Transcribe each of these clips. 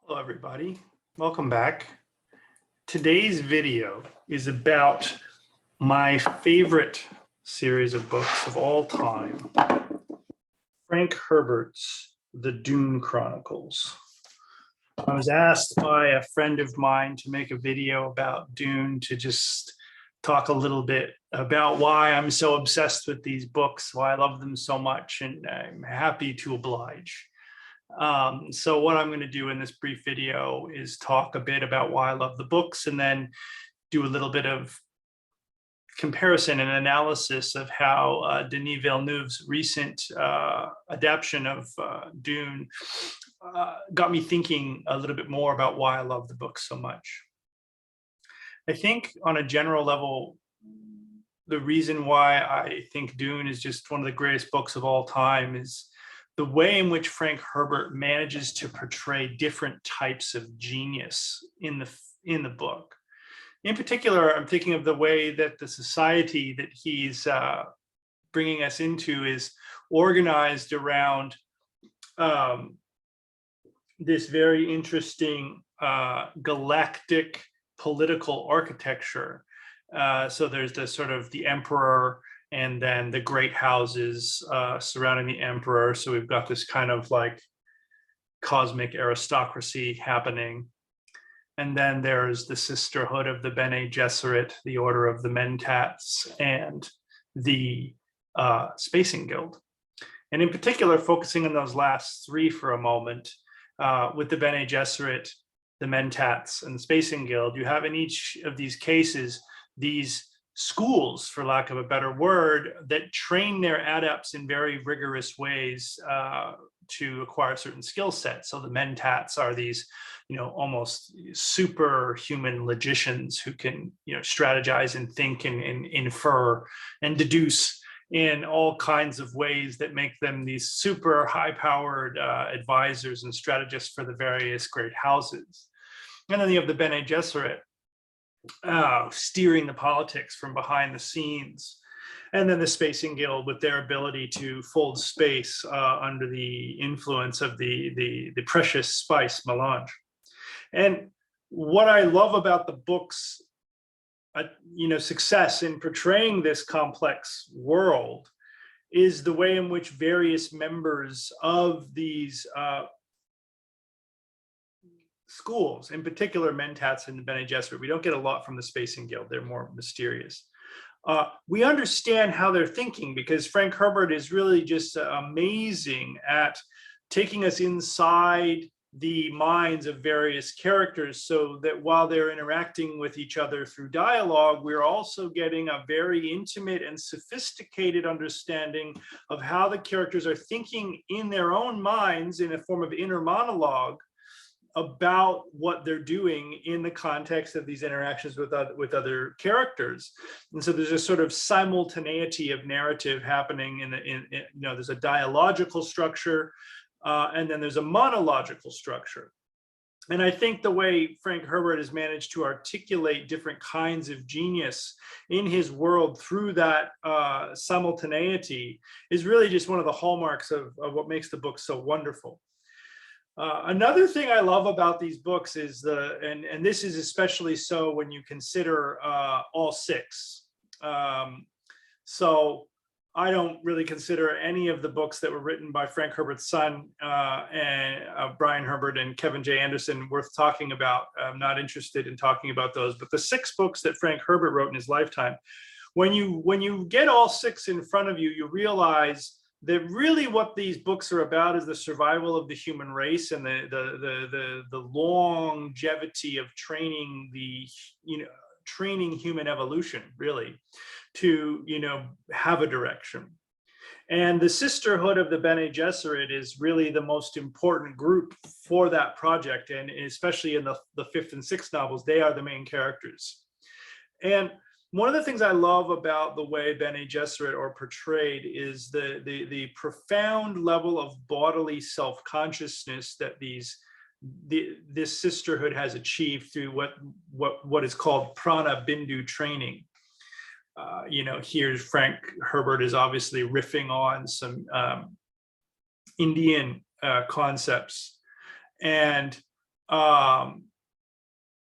Hello, everybody. Welcome back. Today's video is about my favorite series of books of all time, Frank Herbert's The Dune Chronicles. I was asked by a friend of mine to make a video about Dune to just talk a little bit about why I'm so obsessed with these books, why I love them so much, and I'm happy to oblige. So what I'm going to do in this brief video is talk a bit about why I love the books and then do a little bit of comparison and analysis of how Denis Villeneuve's recent adaptation of Dune got me thinking a little bit more about why I love the book so much. I think on a general level, the reason why I think Dune is just one of the greatest books of all time is the way in which Frank Herbert manages to portray different types of genius in the book. In particular, I'm thinking of the way that the society that he's bringing us into is organized around this very interesting galactic political architecture. So there's the sort of the emperor, and then the great houses surrounding the emperor. So we've got this kind of like cosmic aristocracy happening. And then there's the sisterhood of the Bene Gesserit, the order of the Mentats, and the Spacing Guild. And in particular, focusing on those last three for a moment, with the Bene Gesserit, the Mentats, and the Spacing Guild, you have in each of these cases, these schools, for lack of a better word, that train their adepts in very rigorous ways to acquire certain skill sets. So the Mentats are these, almost superhuman logicians who can, strategize and think and infer and deduce in all kinds of ways that make them these super high-powered advisors and strategists for the various great houses. And then you have the Bene Gesserit, steering the politics from behind the scenes. And then the Spacing Guild with their ability to fold space under the influence of the precious spice melange. And what I love about the book's success in portraying this complex world is the way in which various members of these schools, in particular Mentats and the Bene Gesserit, we don't get a lot from the Spacing Guild, they're more mysterious. We understand how they're thinking because Frank Herbert is really just amazing at taking us inside the minds of various characters so that while they're interacting with each other through dialogue, we're also getting a very intimate and sophisticated understanding of how the characters are thinking in their own minds in a form of inner monologue about what they're doing in the context of these interactions with other characters. And so there's a sort of simultaneity of narrative happening there's a dialogical structure, and then there's a monological structure. And I think the way Frank Herbert has managed to articulate different kinds of genius in his world through that simultaneity is really just one of the hallmarks of what makes the book so wonderful. Another thing I love about these books is and this is especially so when you consider all six. So I don't really consider any of the books that were written by Frank Herbert's son, Brian Herbert and Kevin J. Anderson, worth talking about. I'm not interested in talking about those, but the 6 books that Frank Herbert wrote in his lifetime, when you get all 6 in front of you, you realize that really what these books are about is the survival of the human race and the longevity of training training human evolution, really, to have a direction. And the sisterhood of the Bene Gesserit is really the most important group for that project, and especially in the 5th and 6th novels, they are the main characters. And one of the things I love about the way Bene Gesserit are portrayed is the profound level of bodily self-consciousness that this sisterhood has achieved through what is called prana bindu training. Here Frank Herbert is obviously riffing on some Indian concepts, and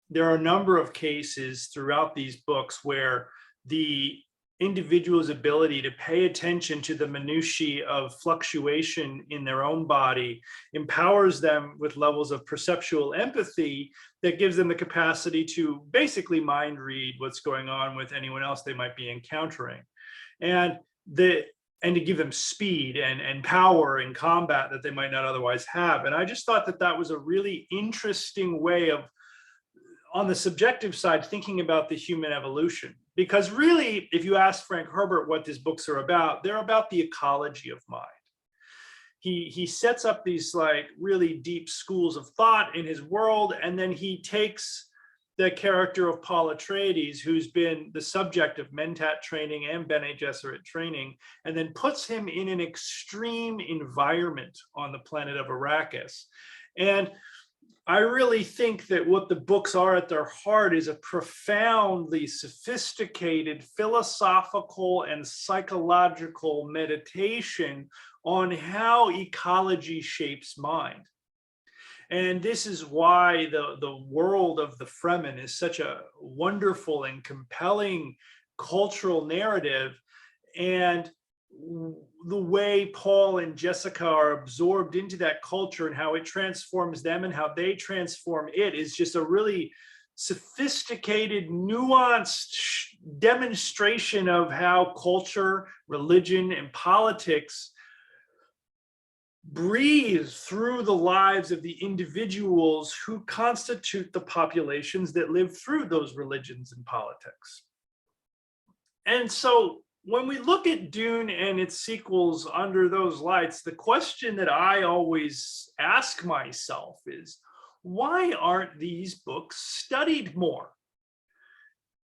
there are a number of cases throughout these books where the individual's ability to pay attention to the minutiae of fluctuation in their own body empowers them with levels of perceptual empathy that gives them the capacity to basically mind read what's going on with anyone else they might be encountering. And to give them speed and power in combat that they might not otherwise have. And I just thought that that was a really interesting way of, on the subjective side, thinking about the human evolution. Because really, if you ask Frank Herbert what his books are about, they're about the ecology of mind. He sets up these like really deep schools of thought in his world, and then he takes the character of Paul Atreides, who's been the subject of Mentat training and Bene Gesserit training, and then puts him in an extreme environment on the planet of Arrakis. And I really think that what the books are at their heart is a profoundly sophisticated philosophical and psychological meditation on how ecology shapes mind. And this is why the world of the Fremen is such a wonderful and compelling cultural narrative. And the way Paul and Jessica are absorbed into that culture and how it transforms them and how they transform it is just a really sophisticated, nuanced demonstration of how culture, religion, and politics breathe through the lives of the individuals who constitute the populations that live through those religions and politics. And so when we look at Dune and its sequels under those lights, the question that I always ask myself is, why aren't these books studied more?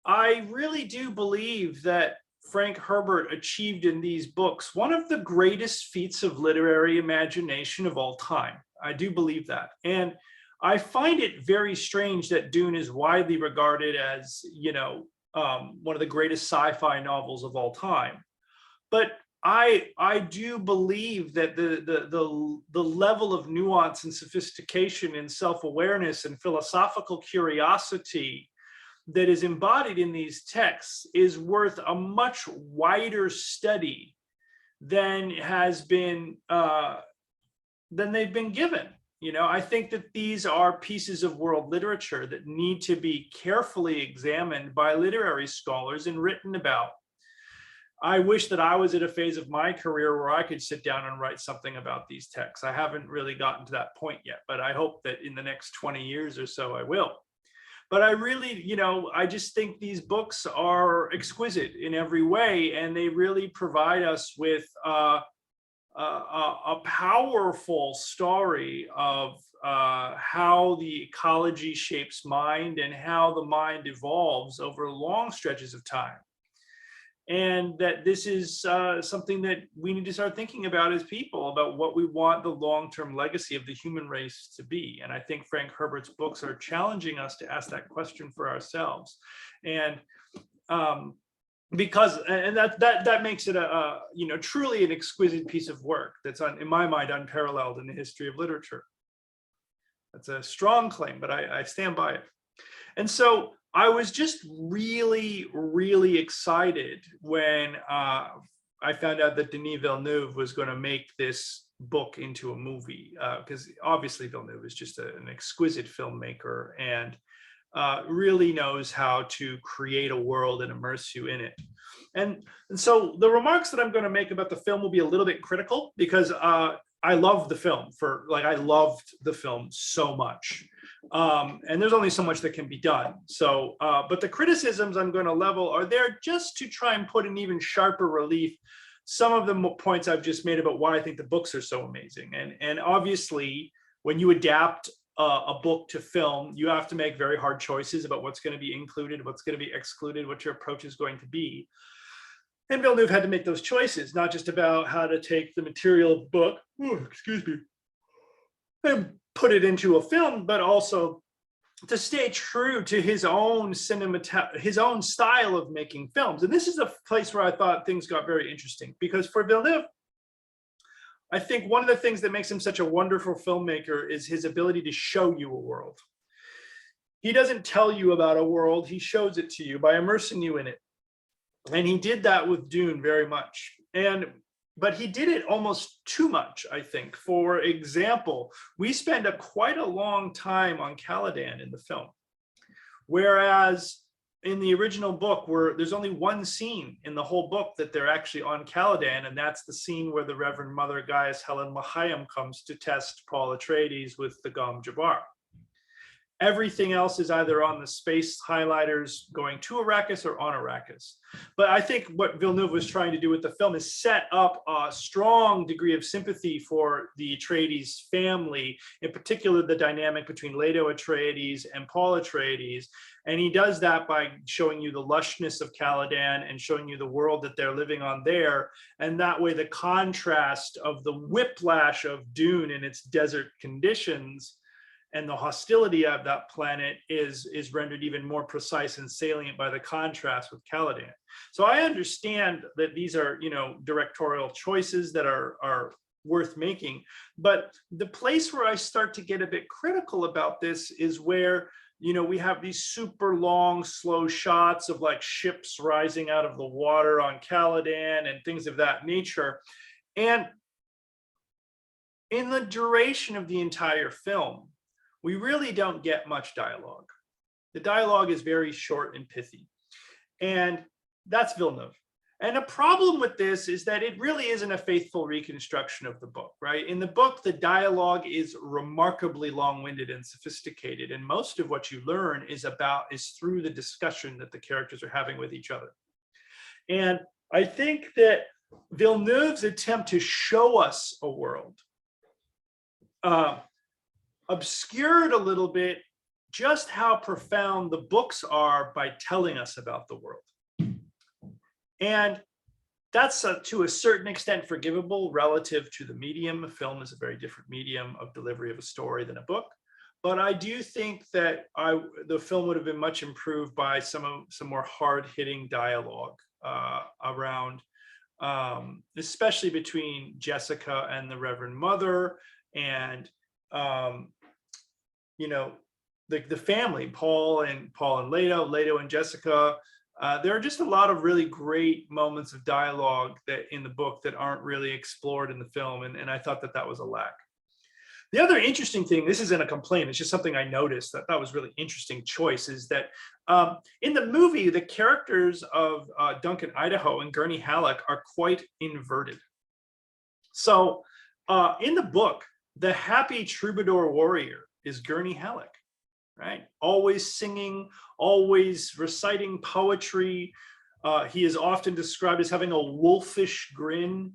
I really do believe that Frank Herbert achieved in these books one of the greatest feats of literary imagination of all time. I do believe that. And I find it very strange that Dune is widely regarded as, one of the greatest sci-fi novels of all time. But I do believe that the level of nuance and sophistication and self-awareness and philosophical curiosity that is embodied in these texts is worth a much wider study than has been than they've been given. I think that these are pieces of world literature that need to be carefully examined by literary scholars and written about. I wish that I was at a phase of my career where I could sit down and write something about these texts. I haven't really gotten to that point yet, but I hope that in the next 20 years or so I will. But I really, I just think these books are exquisite in every way, and they really provide us with a powerful story of how the ecology shapes mind and how the mind evolves over long stretches of time. And that this is something that we need to start thinking about as people, about what we want the long-term legacy of the human race to be. And I think Frank Herbert's books are challenging us to ask that question for ourselves. And that makes it a truly an exquisite piece of work that's, in my mind, unparalleled in the history of literature. That's a strong claim, but I stand by it. And so I was just really, really excited when I found out that Denis Villeneuve was going to make this book into a movie, because obviously Villeneuve is just an exquisite filmmaker and really knows how to create a world and immerse you in it. And so the remarks that I'm going to make about the film will be a little bit critical, because I love the film I loved the film so much. And there's only so much that can be done. So, but the criticisms I'm going to level are there just to try and put in even sharper relief some of the points I've just made about why I think the books are so amazing. And obviously, when you adapt a book to film, you have to make very hard choices about what's going to be included, what's going to be excluded, what your approach is going to be. And Villeneuve had to make those choices, not just about how to take the material of the book, and put it into a film, but also to stay true to his own his own style of making films. And this is a place where I thought things got very interesting, because for Villeneuve, I think one of the things that makes him such a wonderful filmmaker is his ability to show you a world. he doesn't tell you about a world, he shows it to you by immersing you in it. And he did that with Dune very much. But he did it almost too much, I think. For example, we spend quite a long time on Caladan in the film, whereas in the original book, where there's only one scene in the whole book that they're actually on Caladan, and that's the scene where the Reverend Mother Gaius Helen Mahayam comes to test Paul Atreides with the Gom Jabbar. Everything else is either on the space highlighters going to Arrakis or on Arrakis. But I think what Villeneuve was trying to do with the film is set up a strong degree of sympathy for the Atreides family, in particular the dynamic between Leto Atreides and Paul Atreides. And he does that by showing you the lushness of Caladan and showing you the world that they're living on there. And that way the contrast of the whiplash of Dune and its desert conditions and the hostility of that planet is rendered even more precise and salient by the contrast with Caladan. So I understand that these are, directorial choices that are worth making. But the place where I start to get a bit critical about this is where, we have these super long, slow shots of like ships rising out of the water on Caladan and things of that nature. And in the duration of the entire film, we really don't get much dialogue. The dialogue is very short and pithy. And that's Villeneuve. And a problem with this is that it really isn't a faithful reconstruction of the book, right? In the book, the dialogue is remarkably long-winded and sophisticated. And most of what you learn is through the discussion that the characters are having with each other. And I think that Villeneuve's attempt to show us a world obscured a little bit just how profound the books are by telling us about the world. And that's to a certain extent forgivable relative to the medium. A film is a very different medium of delivery of a story than a book. But I do think that the film would have been much improved by some more hard-hitting dialogue around, especially between Jessica and the Reverend Mother, and the family, Paul and Leto and Jessica. There are just a lot of really great moments of dialogue that in the book that aren't really explored in the film, and I thought that was a lack. The other interesting thing, this isn't a complaint, it's just something I noticed that was really interesting choice, is that in the movie, the characters of Duncan Idaho and Gurney Halleck are quite inverted. So in the book, the happy troubadour warrior is Gurney Halleck, right? Always singing, always reciting poetry. He is often described as having a wolfish grin,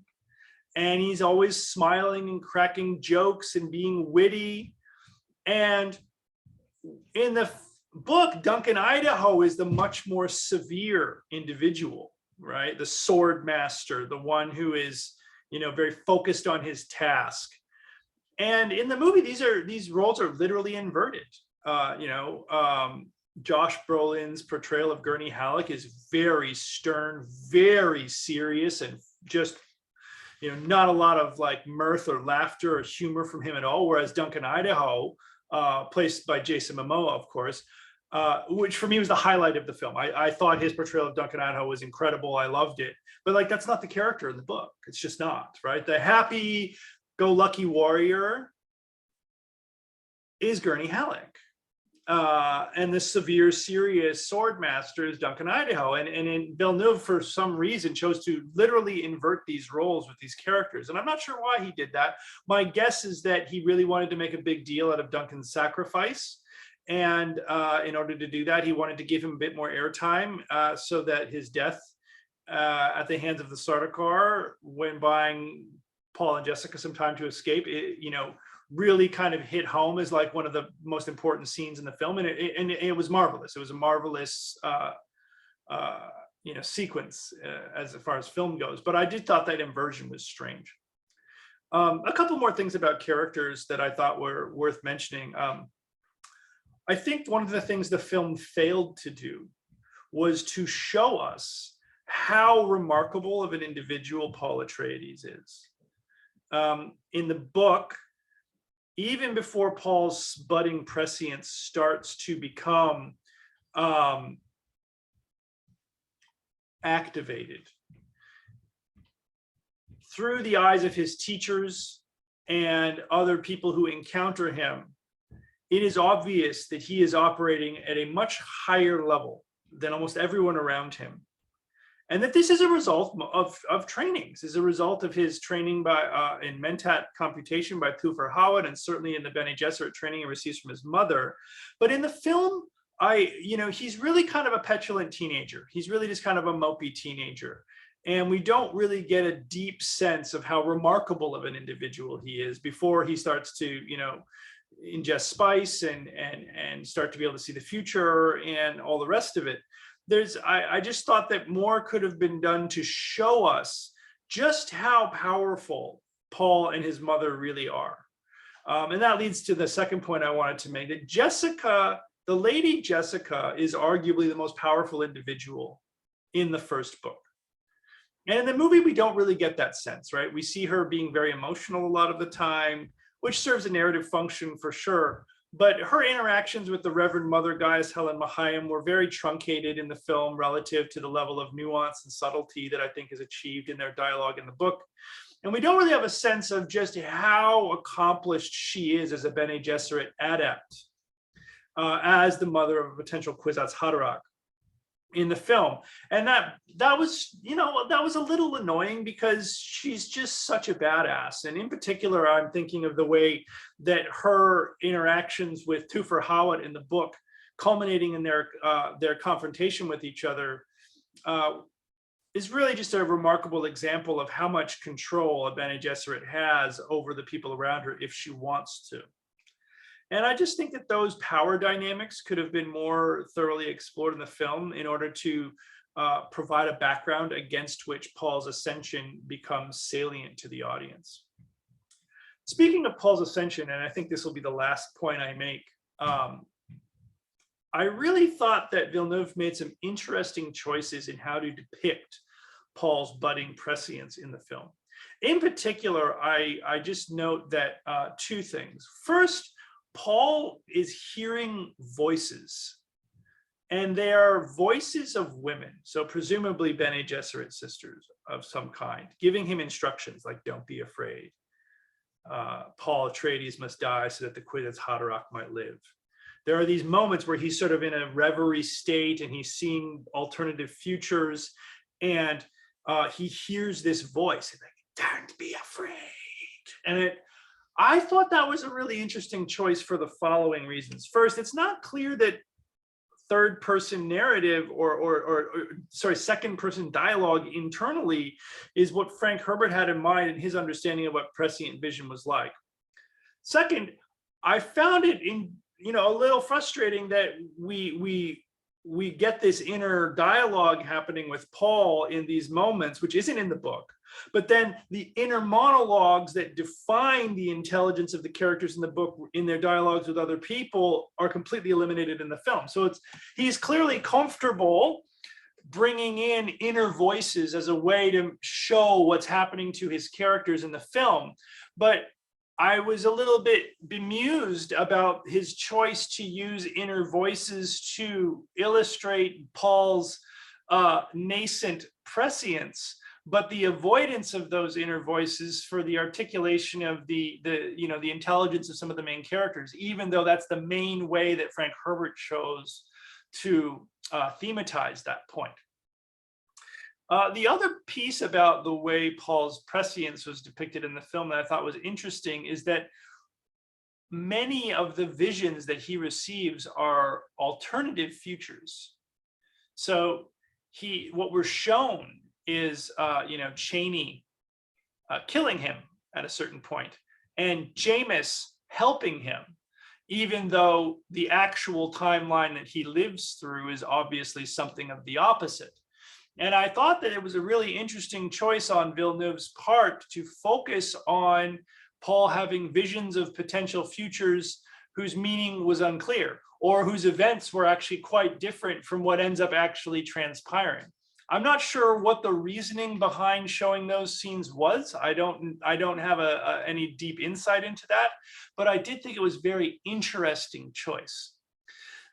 and he's always smiling and cracking jokes and being witty. And in the book, Duncan Idaho is the much more severe individual, right? The sword master, the one who is, very focused on his task. And in the movie, these roles are literally inverted. Josh Brolin's portrayal of Gurney Halleck is very stern, very serious, and just, not a lot of like mirth or laughter or humor from him at all. Whereas Duncan Idaho, placed by Jason Momoa, of course, which for me was the highlight of the film. I thought his portrayal of Duncan Idaho was incredible. I loved it. But that's not the character in the book. It's just not, right? The happy-go-lucky warrior is Gurney Halleck. And the severe, serious sword master is Duncan Idaho. And Villeneuve, for some reason, chose to literally invert these roles with these characters. And I'm not sure why he did that. My guess is that he really wanted to make a big deal out of Duncan's sacrifice. And in order to do that, he wanted to give him a bit more airtime so that his death at the hands of the Sardaukar, when buying Paul and Jessica some time to escape, really kind of hit home as like one of the most important scenes in the film, and it was marvelous. It was a marvelous sequence as far as film goes. But I did thought that inversion was strange. A couple more things about characters that I thought were worth mentioning. I think one of the things the film failed to do was to show us how remarkable of an individual Paul Atreides is. In the book, even before Paul's budding prescience starts to become activated through the eyes of his teachers and other people who encounter him, it is obvious that he is operating at a much higher level than almost everyone around him. And that this is a result of trainings, is a result of his training by in Mentat computation by Thufir Hawat, and certainly in the Bene Gesserit training he receives from his mother. But in the film, he's really kind of a petulant teenager. He's really just kind of a mopey teenager. And we don't really get a deep sense of how remarkable of an individual he is before he starts to, ingest spice and start to be able to see the future and all the rest of it. I just thought that more could have been done to show us just how powerful Paul and his mother really are. And that leads to the second point I wanted to make, that Jessica, the lady Jessica, is arguably the most powerful individual in the first book. And in the movie, we don't really get that sense, right? We see her being very emotional a lot of the time, which serves a narrative function for sure. But her interactions with the Reverend Mother Gaius Helen Mahayam were very truncated in the film relative to the level of nuance and subtlety that I think is achieved in their dialogue in the book. And we don't really have a sense of just how accomplished she is as a Bene Gesserit adept, as the mother of a potential Kwisatz Haderach in the film. And that was a little annoying because she's just such a badass. And in particular, I'm thinking of the way that her interactions with Thufir Hawat in the book, culminating in their confrontation with each other, is really just a remarkable example of how much control a Bene Gesserit has over the people around her if she wants to. And I just think that those power dynamics could have been more thoroughly explored in the film in order to provide a background against which Paul's ascension becomes salient to the audience. Speaking of Paul's ascension, and I think this will be the last point I make, I really thought that Villeneuve made some interesting choices in how to depict Paul's budding prescience in the film. In particular, I just note that two things. First, Paul is hearing voices, and they are voices of women, so presumably Bene Gesserit sisters of some kind, giving him instructions like, don't be afraid. Paul Atreides must die so that the Kwisatz Haderach might live. There are these moments where he's sort of in a reverie state and he's seeing alternative futures, and he hears this voice, like, don't be afraid. And I thought that was a really interesting choice for the following reasons. First, it's not clear that third person narrative or second person dialogue internally is what Frank Herbert had in mind in his understanding of what prescient vision was like. Second, I found it a little frustrating that we get this inner dialogue happening with Paul in these moments, which isn't in the book. But then the inner monologues that define the intelligence of the characters in the book in their dialogues with other people are completely eliminated in the film. So he's clearly comfortable bringing in inner voices as a way to show what's happening to his characters in the film. But I was a little bit bemused about his choice to use inner voices to illustrate Paul's nascent prescience, but the avoidance of those inner voices for the articulation of the intelligence of some of the main characters, even though that's the main way that Frank Herbert chose to thematize that point. The other piece about the way Paul's prescience was depicted in the film that I thought was interesting is that many of the visions that he receives are alternative futures. So what we're shown is Cheney killing him at a certain point, and Jameis helping him, even though the actual timeline that he lives through is obviously something of the opposite. And I thought that it was a really interesting choice on Villeneuve's part to focus on Paul having visions of potential futures whose meaning was unclear, or whose events were actually quite different from what ends up actually transpiring. I'm not sure what the reasoning behind showing those scenes was. I don't have any deep insight into that, but I did think it was very interesting choice.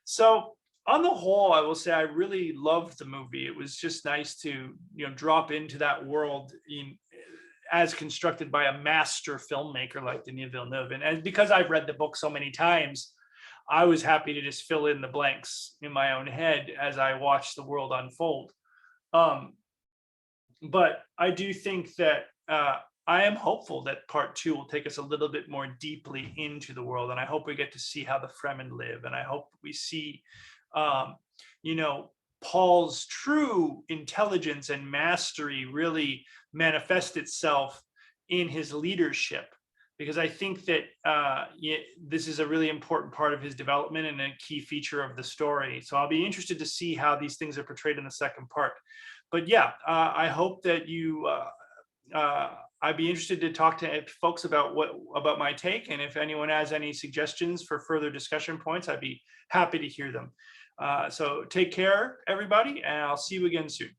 So on the whole, I will say I really loved the movie. It was just nice to, drop into that world as constructed by a master filmmaker like Denis Villeneuve. And because I've read the book so many times, I was happy to just fill in the blanks in my own head as I watched the world unfold. But I do think that I am hopeful that part 2 will take us a little bit more deeply into the world, and I hope we get to see how the Fremen live, and I hope we see, Paul's true intelligence and mastery really manifest itself in his leadership, because I think that this is a really important part of his development and a key feature of the story. So I'll be interested to see how these things are portrayed in the second part. But yeah, I hope that I'd be interested to talk to folks about my take, and if anyone has any suggestions for further discussion points, I'd be happy to hear them. So take care, everybody, and I'll see you again soon.